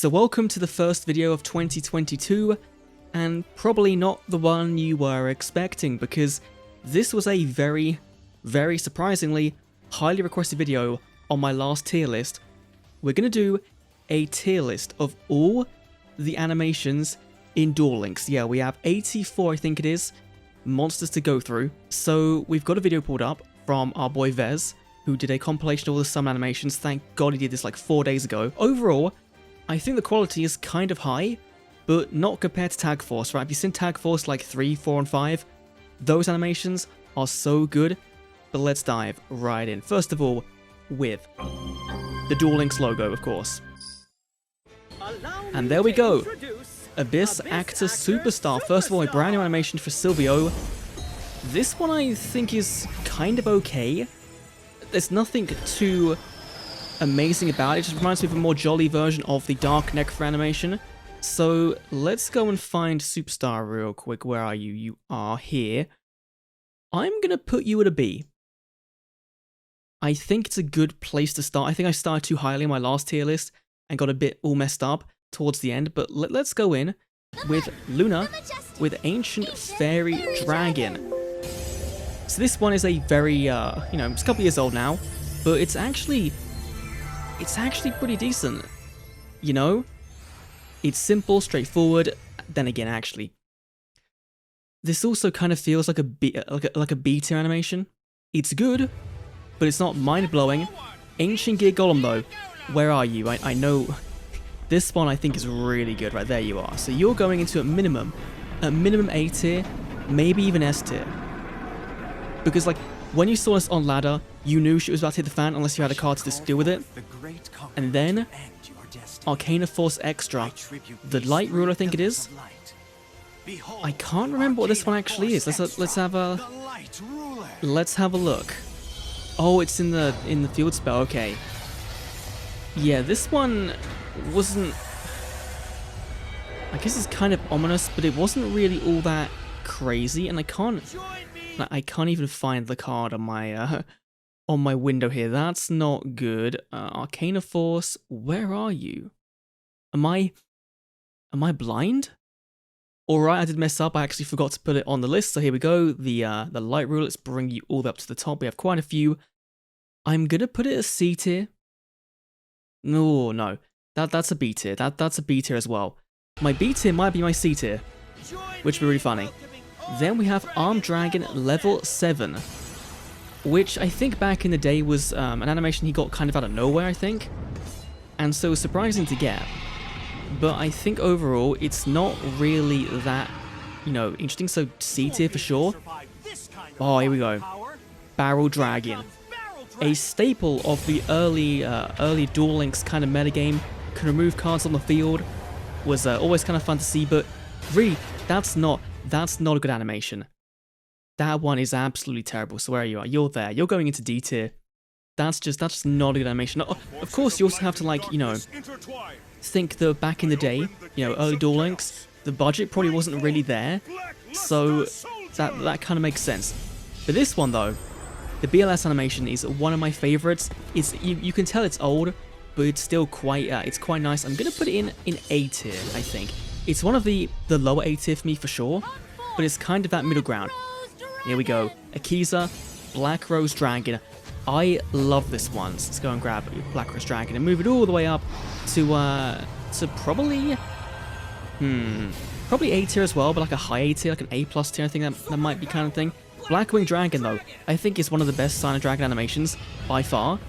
So welcome to the first video of 2022, and probably not the one you were expecting, because this was a very surprisingly highly requested video on my last tier list. We're going to do a tier list of all the animations in Duel Links. Yeah, we have 84, I think it is, monsters to go through. So we've got a video pulled up from our boy Vez, who did a compilation of all the summon animations. Thank God he did this like 4 days ago. Overall, I think the quality is kind of high, but not compared to Tag Force, right? Have you seen Tag Force like 3, 4, and 5? Those animations are so good, but let's dive right in. First of all, with the Duel Links logo, of course. And there we go. Abyss Actor Superstar. First of all, a brand new animation for Silvio. This one I think is kind of okay. There's nothing too amazing about it. It just reminds me of a more jolly version of the Dark Necro animation. So let's go and find Superstar real quick. Where are you? You are here. I'm gonna put you at a B. I think it's a good place to start. I think I started too highly on my last tier list and got a bit all messed up towards the end, but let's go in with Luna with Ancient Fairy Dragon. So this one is a very, you know, it's a couple years old now, but it's actually pretty decent, you know? It's simple, straightforward, then again, actually. This also kind of feels like a B tier animation. It's good, but it's not mind-blowing. Ancient Gear Golem, though, where are you? I know this one I think is really good. Right, there you are. So you're going into a minimum A tier, maybe even S tier. Because, like, when you saw us on ladder, you knew she was about to hit the fan unless you had a card to just deal with it. And then, Arcana Force Extra, the Light Rule I think it is. I can't remember what this one actually is. Let's have a look. Oh, it's in the field spell. Okay. Yeah, this one wasn't. I guess it's kind of ominous, but it wasn't really all that crazy, and I can't even find the card on my window here. That's not good. Arcana Force, where are you? Am I blind? Alright, I did mess up. I actually forgot to put it on the list, so here we go. The Light Rule, let's bring you all the way up to the top. We have quite a few. I'm gonna put it as C tier. No. That's a B tier. That's a B tier as well. My B tier might be my C tier, which would be really funny. Then we have Armed Dragon level 7, which I think back in the day was an animation he got kind of out of nowhere, I think. And so it was surprising to get. But I think overall, it's not really that, you know, interesting. So C tier for sure. Oh, here we go. Barrel Dragon. A staple of the early Duel Links kind of metagame. Can remove cards on the field. Was always kind of fun to see, but really, that's not a good animation. That one is absolutely terrible. So where you are, you're there. You're going into D tier. That's just not a good animation. Of course, you also have to, like, you know, think that back in the day, you know, early Duel Links, the budget probably wasn't really there, so that kind of makes sense. But this one though, the BLS animation is one of my favorites. It's you can tell it's old, but it's still quite nice. I'm gonna put it in A tier. I think it's one of the lower A tier for me for sure, but it's kind of that middle ground. Here we go, Akiza, Black Rose Dragon. I love this one. So let's go and grab Black Rose Dragon and move it all the way up to probably A tier as well, but like a high A tier, like an A+ tier. I think that might be kind of thing. Blackwing Dragon though, I think is one of the best Sign of Dragon animations by far.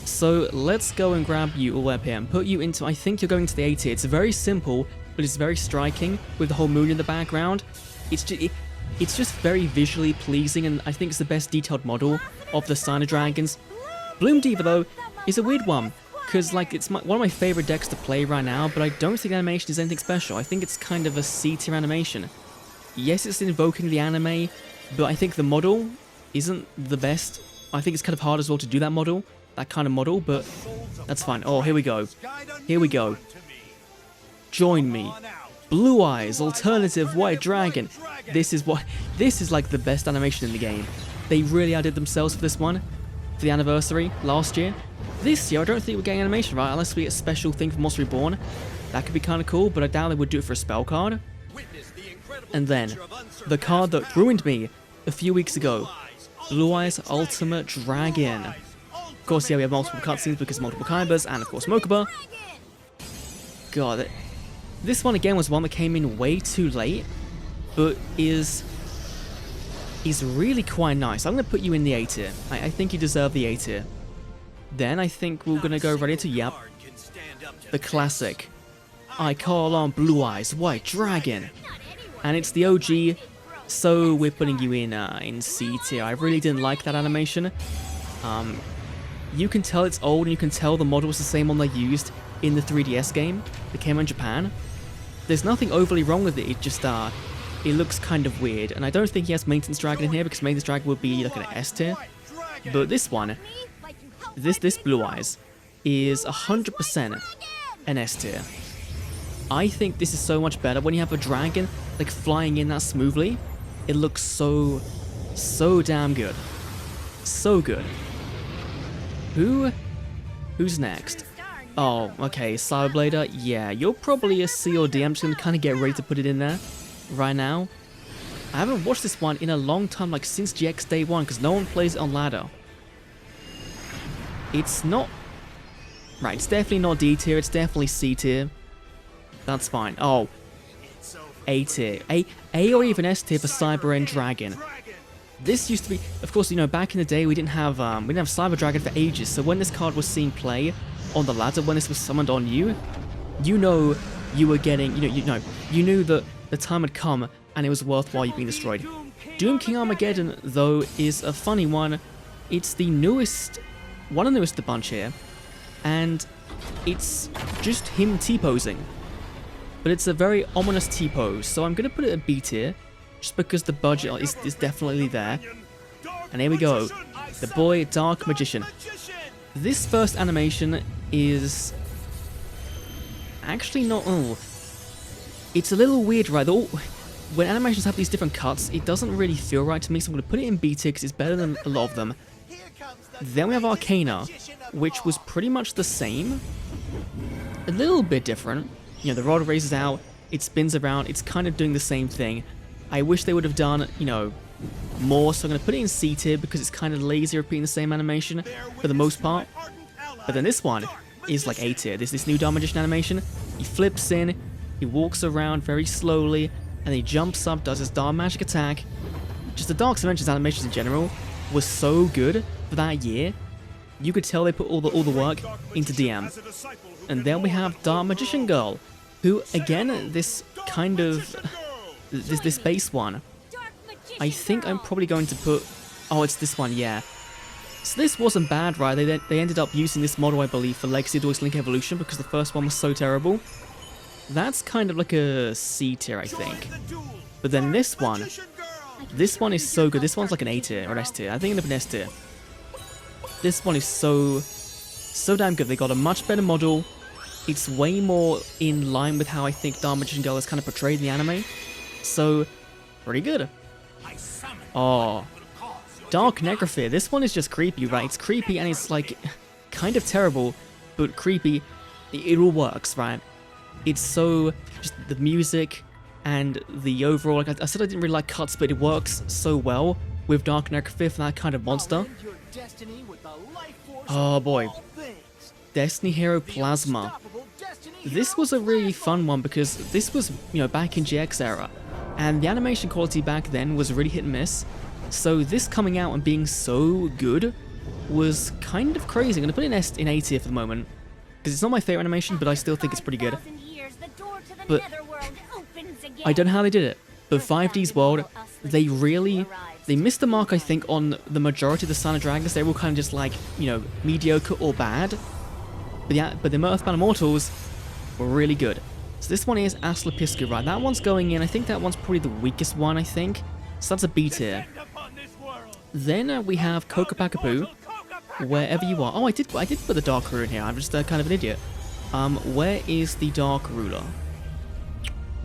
So let's go and grab you all up here and put you into. I think you're going to the A tier. It's very simple, but it's very striking with the whole moon in the background. It's just very visually pleasing, and I think it's the best detailed model of the Sign of Dragons. Bloom Diva, though, is a weird one, because like it's one of my favorite decks to play right now, but I don't think the animation is anything special. I think it's kind of a C tier animation. Yes, it's invoking the anime, but I think the model isn't the best. I think it's kind of hard as well to do that kind of model, but that's fine. Oh, here we go. Here we go. Join me. Blue Eyes, Alternative White Dragon. This is like the best animation in the game. They really outdid themselves for this one. for the anniversary last year. This year, I don't think we're getting animation, right? Unless we get a special thing from Monster Reborn. That could be kind of cool, but I doubt they would do it for a spell card. And then, the card that ruined me a few weeks ago. Blue Eyes Ultimate Dragon. Of course, yeah, we have multiple cutscenes because multiple Kaibas, and of course Mokuba. God, this one again was one that came in way too late, but is really quite nice. I'm going to put you in the A tier. I think you deserve the A tier. Then I think we're going to go right into, yep, the classic. I call on Blue Eyes White Dragon. And it's the OG, so we're putting you in C tier. I really didn't like that animation. You can tell it's old, and you can tell the model was the same one they used in the 3DS game that came in Japan. There's nothing overly wrong with it, it just it looks kind of weird, and I don't think he has Maintenance Dragon in here because Maintenance Dragon would be like an S tier. But this one, this Blue Eyes, is 100% an S tier. I think this is so much better when you have a dragon like flying in that smoothly. It looks so damn good. So good. Who's next? Oh, okay, Cyberblader. Yeah, you're probably a C or D. I'm just gonna kind of get ready to put it in there right now. I haven't watched this one in a long time, like since GX Day 1, because no one plays it on ladder. It's not... Right, it's definitely not D tier, it's definitely C tier. That's fine. Oh, A tier. A or even S tier for Cyber End Dragon. This used to be, of course, you know, back in the day we didn't have Cyber Dragon for ages, so when this card was seen play on the ladder, when this was summoned on you, you know you were getting, you knew that the time had come and it was worthwhile you being destroyed. Doom King Armageddon, though, is a funny one. It's the newest, one of the newest of the bunch here, and it's just him T-posing. But it's a very ominous T-pose, so I'm going to put it at B tier, just because the budget is definitely there. And here we go, the boy Dark Magician. This first animation is actually not... Oh, it's a little weird, right? When animations have these different cuts, it doesn't really feel right to me, so I'm going to put it in B tier because it's better than a lot of them. Then we have Arcana, which was pretty much the same, a little bit different. You know, the rod raises out, it spins around, it's kind of doing the same thing. I wish they would have done, you know, more, so I'm going to put it in C tier because it's kind of lazy repeating the same animation for the most part. But then this one is like A tier. This new Dark Magician animation. He flips in, he walks around very slowly, and he jumps up, does his Dark Magic attack. Just the Dark Dimensions animations in general was so good for that year. You could tell they put all the work into DM. And then we have Dark Magician Girl, who again, this kind of this base one. I think I'm probably going to put... Oh, it's this one, yeah. So this wasn't bad, right? They ended up using this model, I believe, for Legacy Duel Link Evolution because the first one was so terrible. That's kind of like a C tier, I think. But then this one is so good. This one's like an A tier or an S tier. I think it's an S tier. This one is so damn good. They got a much better model. It's way more in line with how I think Dark Magician Girl is kind of portrayed in the anime. So, pretty good. Oh, Dark Necrophyr. This one is just creepy, right? It's creepy and it's like kind of terrible, but creepy. It all works, right? It's so, just the music and the overall, like I said I didn't really like cuts, but it works so well with Dark Necrophyr for that kind of monster. Oh boy. Destiny Hero Plasma. This was a really fun one because this was, you know, back in GX era, and the animation quality back then was really hit and miss. So this coming out and being so good was kind of crazy. I'm going to put it in A tier for the moment because it's not my favorite animation, but I still think it's pretty good. But I don't know how they did it, but 5D's World, they missed the mark, I think, on the majority of the Silent Dragons. They were all kind of just like, you know, mediocre or bad. But yeah, but the Earthbound Immortals were really good. So this one is Asclepiscu, right? That one's going in. I think that one's probably the weakest one, I think. So that's a B tier. Then we have Kokopakapoo, wherever you are. Oh, I did put the Dark Ruler in here. I'm just kind of an idiot. Where is the Dark Ruler?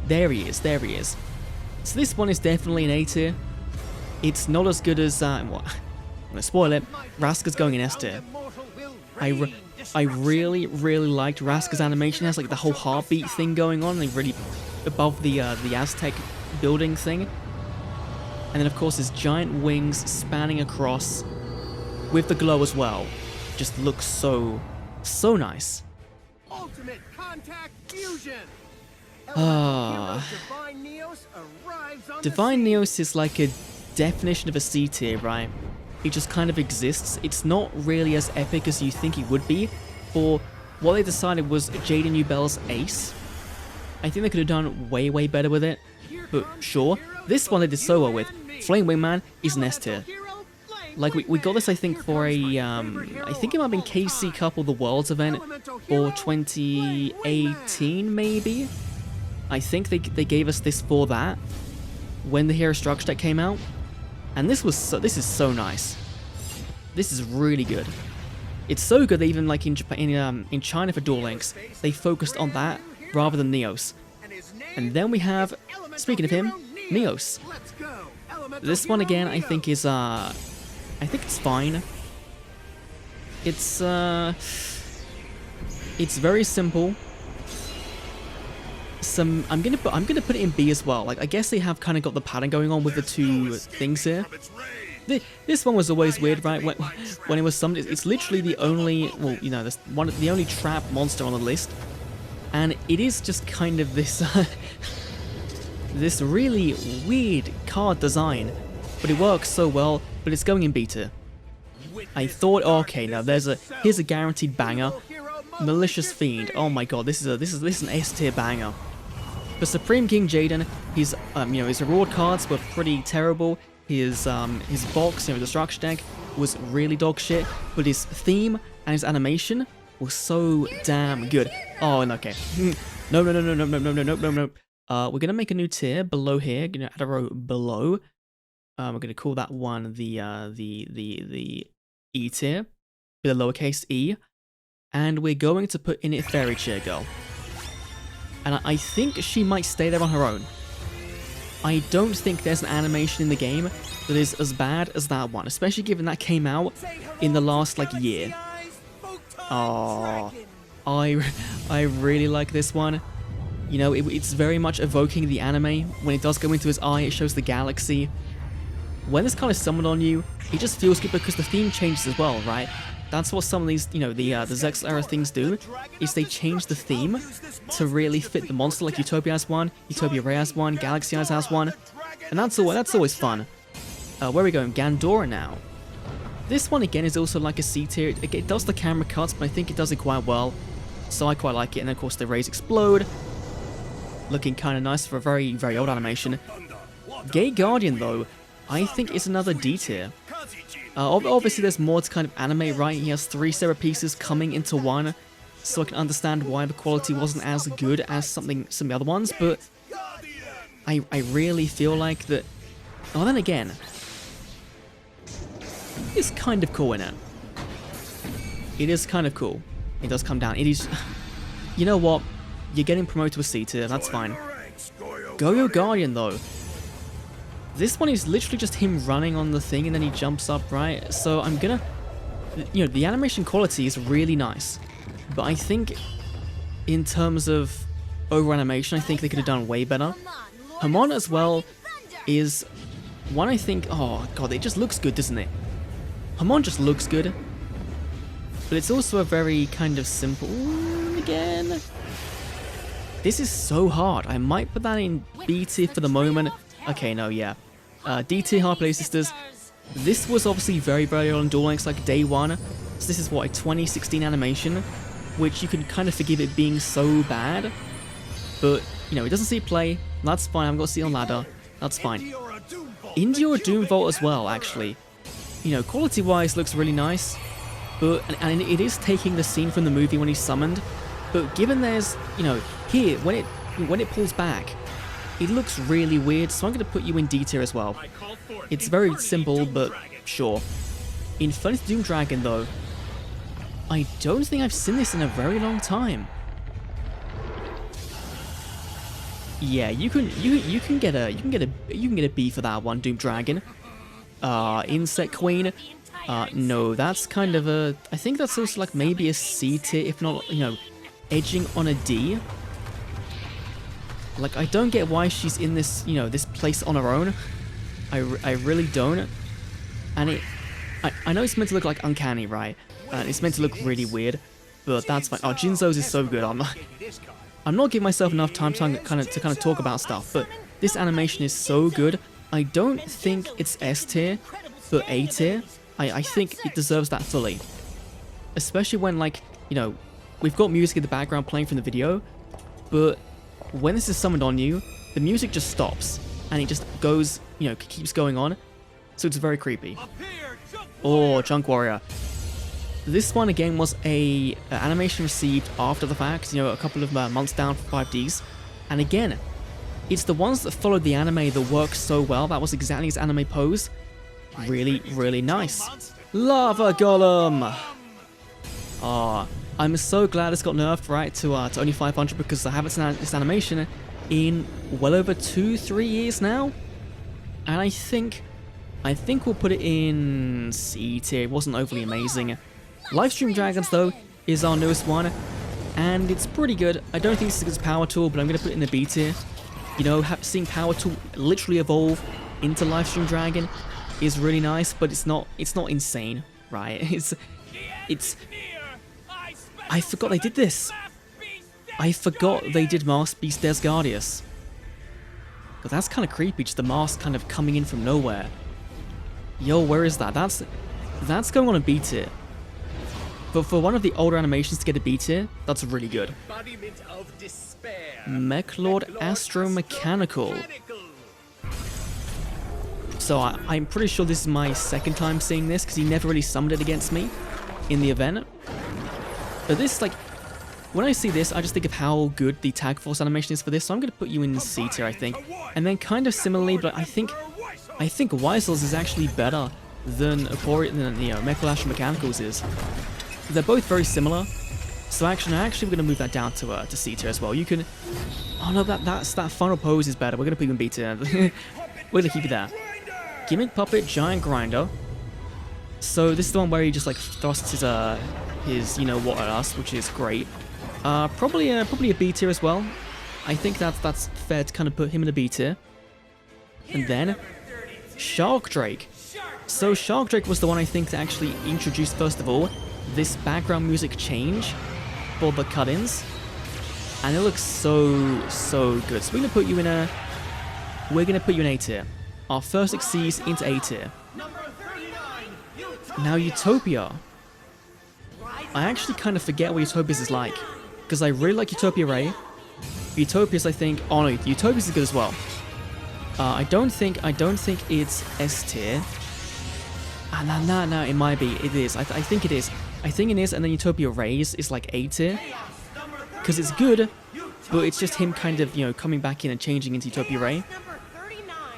There he is. There he is. So this one is definitely an A tier. It's not as good as gonna spoil it, Raska's going in S tier. I really liked Raska's animation. It has like the whole heartbeat thing going on, like really above the Aztec building thing. And then of course his giant wings spanning across with the glow as well. Just looks so nice. Ultimate contact fusion. Divine Neos is like a definition of a C tier, right? It just kind of exists. It's not really as epic as you think it would be. For what they decided was Jaden Newbell's ace. I think they could have done way better with it. But sure, this one they did so well with. Flame Wingman is an S tier. Like we got this, I think, for a I think it might have been KC Cup or the Worlds event for 2018 maybe. I think they gave us this for that when the Hero Structure deck came out. And this is so nice. This is really good. It's so good that even like in China for Duel Links, they focused on that rather than Neos. And then we have, speaking of him, Neos. This one again, I think is I think it's fine. It's very simple. I'm gonna put it in B as well. Like I guess they have kind of got the pattern going on with the two things here. This one was always weird, right? When it was summoned, it's literally the only, well, you know, the only trap monster on the list, and it is just kind of this this really weird card design, but it works so well. But it's going in beta. I thought, okay, now here's a guaranteed banger. Malicious Fiend. Oh my god, this is an S tier banger. For Supreme King Jaden, his his reward cards were pretty terrible. His box, the structure deck was really dog shit, but his theme and his animation was so damn good. Oh, and okay. No. We're gonna make a new tier below here. Gonna add a row below. We're gonna call that one the E tier with a lowercase e, and we're going to put in it Fairy Chair Girl. And I think she might stay there on her own. I don't think there's an animation in the game that is as bad as that one, especially given that came out in the last like year. Oh, I really like this one. You know, it's very much evoking the anime. When it does go into his eye, it shows the galaxy. When this card is summoned on you, it just feels good because the theme changes as well, right? That's what some of these, you know, the Zexal era things do, is they change the theme to really fit the monster. Like Utopia has one, Utopia Ray has one, Galaxy Eyes has one, and that's always fun. Where are we going? Gandora now. This one again is also like a C tier. It does the camera cuts, but I think it does it quite well, so I quite like it. And then of course the rays explode, looking kind of nice for a very old animation. Gay Guardian though, I think is another D tier. Obviously there's more to kind of anime, right? He has 3 separate pieces coming into one, so I can understand why the quality wasn't as good as some of the other ones, but I really feel like that. Oh, then again, it's kind of cool in it. It is kind of cool. It does come down. It is. You know what? You're getting promoted to a C tier. That's fine. Go-Yo Guardian though. This one is literally just him running on the thing and then he jumps up, right? So I'm gonna, you know, the animation quality is really nice, but I think in terms of over animation, I think they could have done way better. Hamon as well is one I think, oh god, it just looks good, doesn't it? Hamon just looks good, but it's also a very kind of simple, again. This is so hard. I might put that in B tier for the moment. Okay, no, yeah. D tier Hard Play Sisters. This was obviously very early on Duel Links, like day one. So this is what, a 2016 animation, which you can kind of forgive it being so bad. But, you know, it doesn't see play. That's fine. I've got to see on ladder. That's fine. Indiora Doom Vault as well, actually. You know, quality-wise looks really nice. But, and it is taking the scene from the movie when he's summoned. But given there's, you know, here, when it pulls back, it looks really weird, so I'm going to put you in D tier as well. It's very simple, but sure. Infernity Doom Dragon, though, I don't think I've seen this in a very long time. Yeah, you can get a B for that one, Doom Dragon. Insect Queen. No, that's kind of a... I think that's also like maybe a C tier, if not, you know, edging on a D. Like, I don't get why she's in this, you know, this place on her own. I really don't. And I know it's meant to look like uncanny, right? And it's meant to look really weird, but that's fine. Oh, Jinzo's is so good. I'm not giving myself enough time to kind of talk about stuff, but this animation is so good. I don't think it's S tier, but A tier. I think it deserves that fully. Especially when, like, you know, we've got music in the background playing from the video, but when this is summoned on you, the music just stops, and it just goes, you know, keeps going on, so it's very creepy. Oh, Chunk Warrior. This one, again, was a animation received after the fact, you know, a couple of months down for 5Ds, and again, it's the ones that followed the anime that work so well. That was exactly his anime pose. Really, really nice. Lava Golem! Ah, I'm so glad it's got nerfed, right, to only 500, because I haven't seen this animation in well over 2-3 years now. And I think we'll put it in C tier. It wasn't overly amazing. Livestream Dragons, though, is our newest one, and it's pretty good. I don't think it's a good Power Tool, but I'm going to put it in the B tier. You know, seeing Power Tool literally evolve into Livestream Dragon is really nice, but it's not insane, right? It's I forgot they did this. I forgot they did Mask Beast Desgardius. But that's kind of creepy, just the mask kind of coming in from nowhere. Yo, where is that? That's going on a B tier. But for one of the older animations to get a B tier, that's really good. Mechlord Astromechanical. So I'm pretty sure this is my second time seeing this, because he never really summoned it against me in the event. But this, like, when I see this, I just think of how good the Tag Force animation is for this, so I'm going to put you in C tier, I think. And then kind of similarly, but I think Weisel's is actually better than you know, Mechlord Astromechanical's is. They're both very similar, so actually we're going to move that down to C tier as well. You can... Oh no, that final pose is better. We're going to put you in B tier. We're going to keep it there. Gimmick Puppet Giant Grinder. So this is the one where he just like thrusts his you know what at us, which is great. Probably a B tier as well. I think that's fair to kind of put him in a B tier. And then Shark Drake. So Shark Drake was the one I think that actually introduced, first of all, this background music change for the cut-ins, and it looks so good. So we're gonna put you in A tier. Our first exceeds into A tier. Now Utopia. I actually kind of forget what Utopia's is like, because I really like Utopia Ray. Utopia's, I think... Oh no, Utopia's is good as well. I don't think it's S tier. No, it might be. It is. I think it is. I think it is, and then Utopia Rays is like A tier. Because it's good, but it's just him kind of, you know, coming back in and changing into Utopia Ray.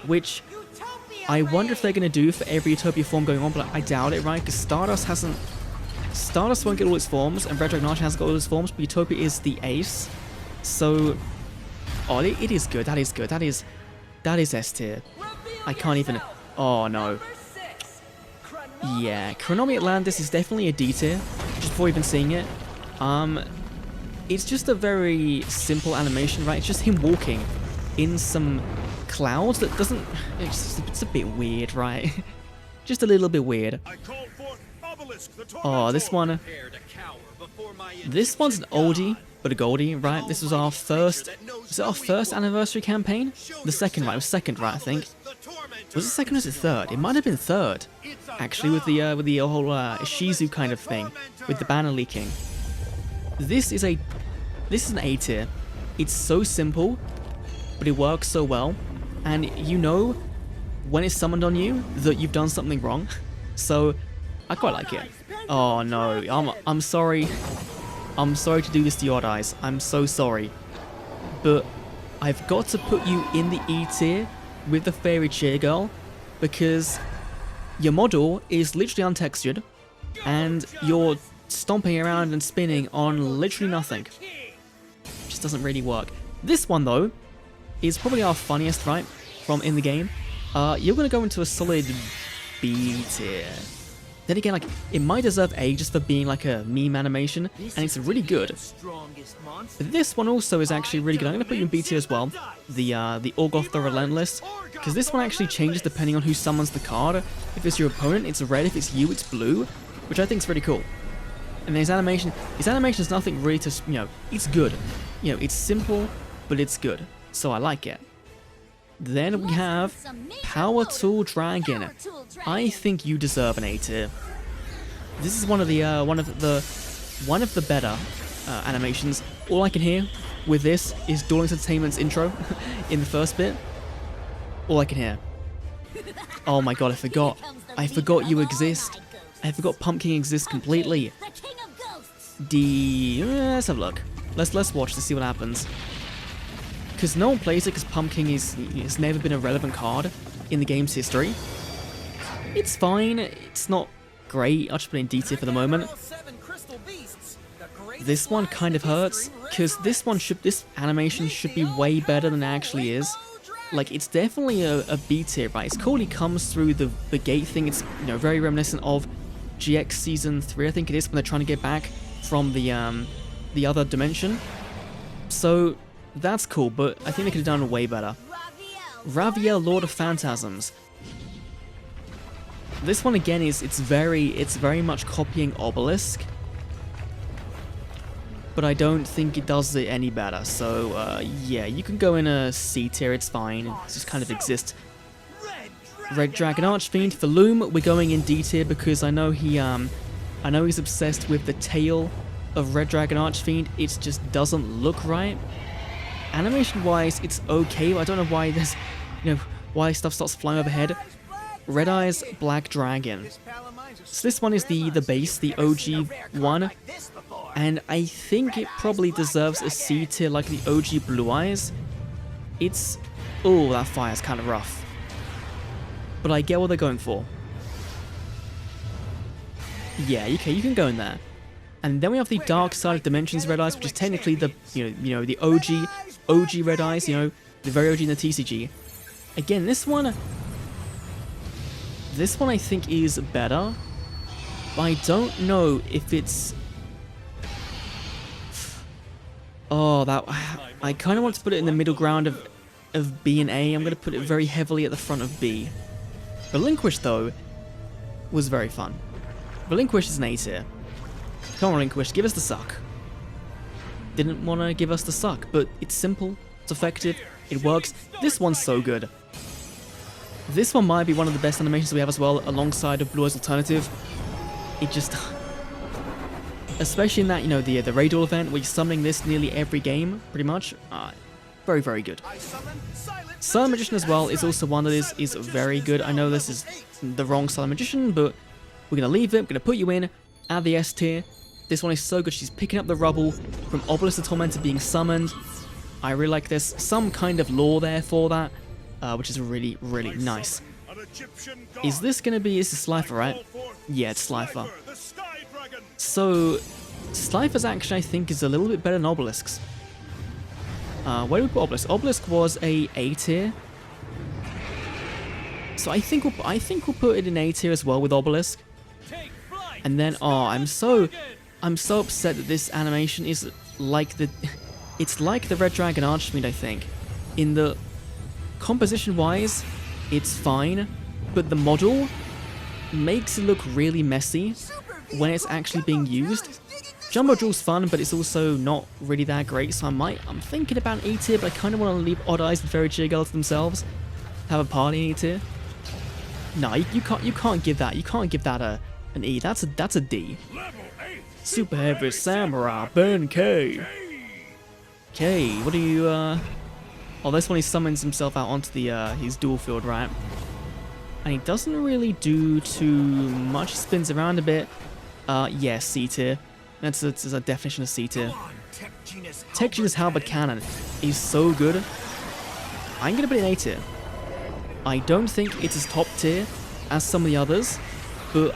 Which I wonder if they're going to do for every Utopia form going on, but I doubt it, right? Because Stardust won't get all its forms, and Red Dragon Archer hasn't got all its forms, but Utopia is the ace. So... Oh, it is good. That is good. That is S tier. I can't even... Oh, no. Yeah, Chronomi Atlantis is definitely a D tier, just before even seeing it. It's just a very simple animation, right? It's just him walking in some clouds that doesn't... It's a bit weird, right? Just a little bit weird. Oh, this one... This one's an oldie, but a goldie, right? This was our first... Was it our first anniversary campaign? The second, right? It was second, right, I think. Was it second or was it third? It might have been third, actually, with the whole Shizu kind of thing, with the banner leaking. This is an A tier. It's so simple, but it works so well, and you know when it's summoned on you that you've done something wrong. So I quite like it. Oh no, I'm sorry. I'm sorry to do this to your eyes. I'm so sorry, but I've got to put you in the E tier with the Fairy Cheer Girl, because your model is literally untextured, and you're stomping around and spinning on literally nothing. Just doesn't really work. This one, though, is probably our funniest, right, from in the game. You're going to go into a solid B tier. Then again, like, it might deserve A just for being like a meme animation, and it's really good. But this one also is actually really good. I'm gonna put you in B tier as well. The Orgoth the Relentless, because this one actually changes depending on who summons the card. If it's your opponent, it's red. If it's you, it's blue, which I think is really cool. And his animation is nothing really to, you know, it's good. You know, it's simple, but it's good. So I like it. Then we have Power Tool Dragon. I think you deserve an A tier. This is one of the better animations. All I can hear with this is Duel Entertainment's intro in the first bit. All I can hear. Oh my god, I forgot. I forgot you exist. I forgot Pumpkin exists completely. Let's have a look. Let's watch to see what happens. Because no one plays it because Pumpkin has never been a relevant card in the game's history. It's fine. It's not great. I'll just put it in D tier for the moment. This one kind of hurts because this animation should be way better than it actually is. Like, it's definitely a B tier, right? It's cool. He comes through the gate thing. It's, you know, very reminiscent of GX Season 3, I think it is, when they're trying to get back from the other dimension. So that's cool, but I think they could have done it way better. Raviel, Lord of Phantasms. This one again it's very much copying Obelisk, but I don't think it does it any better. So yeah, you can go in a C tier. It's fine. It just kind of exists. Red Dragon Archfiend. For Loom, we're going in D tier because I know he's obsessed with the tail of Red Dragon Archfiend. It just doesn't look right. Animation-wise, it's okay, but I don't know why there's, you know, why stuff starts flying overhead. Red Eyes Black Dragon. So this one is the base, the OG one, and I think it probably deserves a C tier like the OG Blue Eyes. It's, oh, that fire's kind of rough, but I get what they're going for. Yeah, okay, you can go in there. And then we have the Dark Side of Dimensions Red Eyes, which is technically the the OG Red Eyes, you know, the very OG in the TCG. Again, this one I think is better, but I don't know if it's. Oh, that I kind of want to put it in the middle ground of B and A. I'm going to put it very heavily at the front of B. Relinquish though was very fun. Relinquish is an A tier. Come on, Relinquish, give us the suck. Didn't want to give us the suck, but it's simple, it's effective, it works. This one's so good. This one might be one of the best animations we have as well, alongside of Blue Eyes Alternative. It just, especially in that, you know, the Raid Duel event where you're summoning this nearly every game, pretty much. Very, very good. Silent Magician as well is also one that is very good. I know this is the wrong Silent Magician, but we're gonna leave it. We're gonna put you in at the S tier. This one is so good. She's picking up the rubble from Obelisk the Tormentor being summoned. I really like this. Some kind of lore there for that, which is really, really nice. Is this going to be... This is Slifer, right? Yeah, it's Slifer. So, Slifer's actually, I think, is a little bit better than Obelisk's. Where do we put Obelisk? Obelisk was a tier. So I think we'll put it in A tier as well with Obelisk. And then, oh, I'm so upset that this animation is like it's like the Red Dragon Archfiend, I think. In the composition-wise, it's fine, but the model makes it look really messy when it's actually being used. Jumbo Jewel's fun, but it's also not really that great, so I'm thinking about an A tier, but I kind of want to leave Odd Eyes and Fairy Cheer Girl to themselves. Have a party in A tier. No, you can't give that. You can't give that an E. That's a D. Super Heavy Samurai Ben K. Okay, what do you oh, this one he summons himself out onto the his dual field, right? And he doesn't really do too much. He spins around a bit. Yeah, C tier. That's a definition of C tier. Tech Genius Halberd Cannon is so good. I'm gonna put it in A tier. I don't think it's as top tier as some of the others, but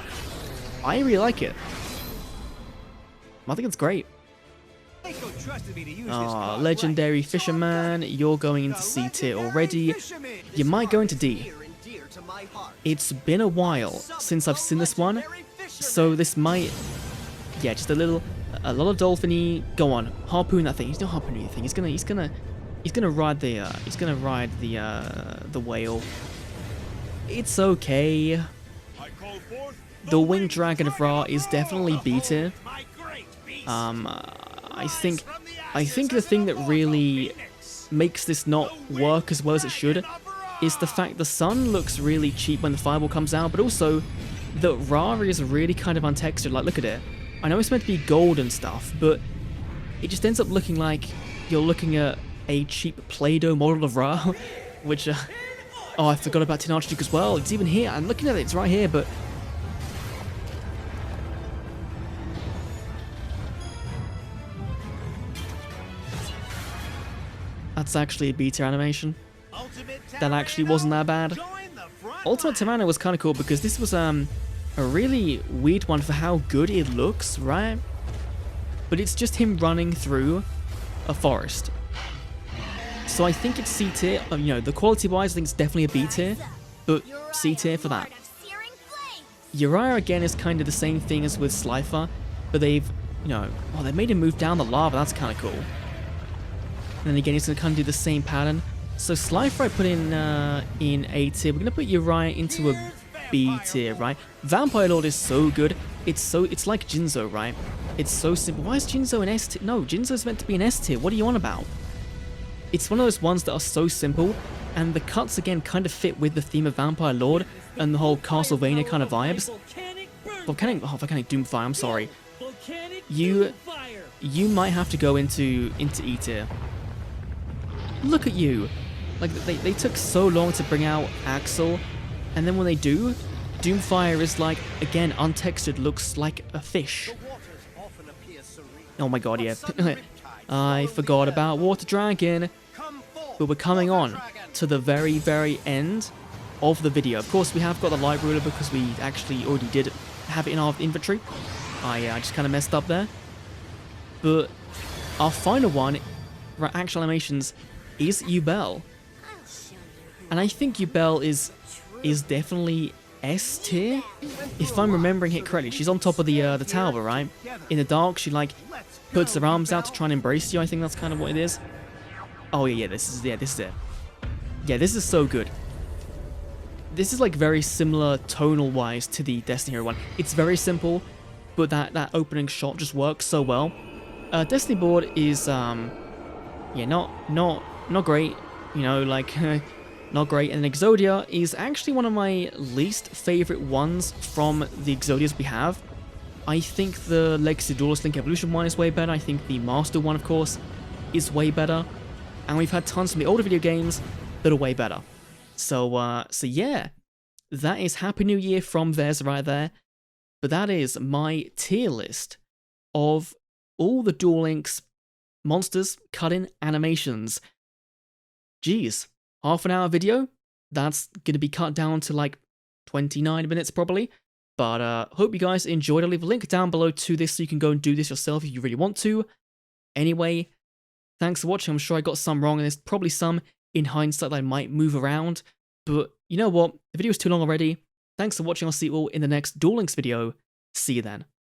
I really like it. I think it's great. Legendary Fisherman, you're going into C tier already. You might go into D. It's been a while since I've seen this one, So this might, yeah, just a lot of dolphiny. Go on, harpoon that thing. He's not harpooning anything. He's gonna ride the whale. It's okay. The winged dragon of Ra is definitely B tier. I think the thing that really makes this not work as well as it should is the fact the sun looks really cheap when the fireball comes out, but also that Ra is really kind of untextured. Like, look at it. I know it's meant to be gold and stuff, but it just ends up looking like you're looking at a cheap Play-Doh model of Ra, which, oh, I forgot about Tin Archduke as well. It's even here. I'm looking at it. It's right here, but that's actually a B-tier animation. That actually wasn't that bad. Ultimate Tamana was kind of cool because this was a really weird one for how good it looks, right? But it's just him running through a forest. So I think it's C tier. You know, the quality-wise, I think it's definitely a B tier, but C tier for that. Uriah again is kind of the same thing as with Slifer, but they've, you know, oh, they made him move down the lava. That's kind of cool. And then again, he's gonna kind of do the same pattern. So Slifer I put in A tier. We're gonna put Uriah into a B tier, right? Vampire Lord is so good. It's like Jinzo, right? It's so simple. Why is Jinzo an S tier? No, Jinzo's meant to be an S tier. What are you on about? It's one of those ones that are so simple, and the cuts again kind of fit with the theme of Vampire Lord and the whole Castlevania kind of vibes. Volcanic Doomfire. I'm sorry. You might have to go into E tier. Look at you. Like, they took so long to bring out Axel, and then when they do, Doomfire is like, again, untextured, looks like a fish. Oh my god, yeah. I forgot about Water Dragon. But we're coming on to the very, very end of the video. Of course, we have got the Light Ruler because we actually already did have it in our inventory. I just kind of messed up there. But our final one, for actual animations, is Yubel. And I think Yubel is definitely S tier, if I'm remembering it correctly. She's on top of the tower, right? In the dark, she like puts her arms out to try and embrace you. I think that's kind of what it is. Oh yeah, this is it. Yeah, this is so good. This is like very similar tonal wise to the Destiny Hero one. It's very simple, but that opening shot just works so well. Destiny board is yeah, not great, you know, like not great. And Exodia is actually one of my least favorite ones from the Exodias we have. I think the Legacy Duelist Link Evolution one is way better. I think the Master one, of course, is way better. And we've had tons from the older video games that are way better. So yeah, that is Happy New Year from Vez right there. But that is my tier list of all the Duel Links monsters cut-in animations. Geez, half an hour video? That's going to be cut down to like 29 minutes probably. But hope you guys enjoyed. I'll leave a link down below to this so you can go and do this yourself if you really want to. Anyway, thanks for watching. I'm sure I got some wrong, and there's probably some in hindsight that I might move around. But you know what? The video's too long already. Thanks for watching. I'll see you all in the next Duel Links video. See you then.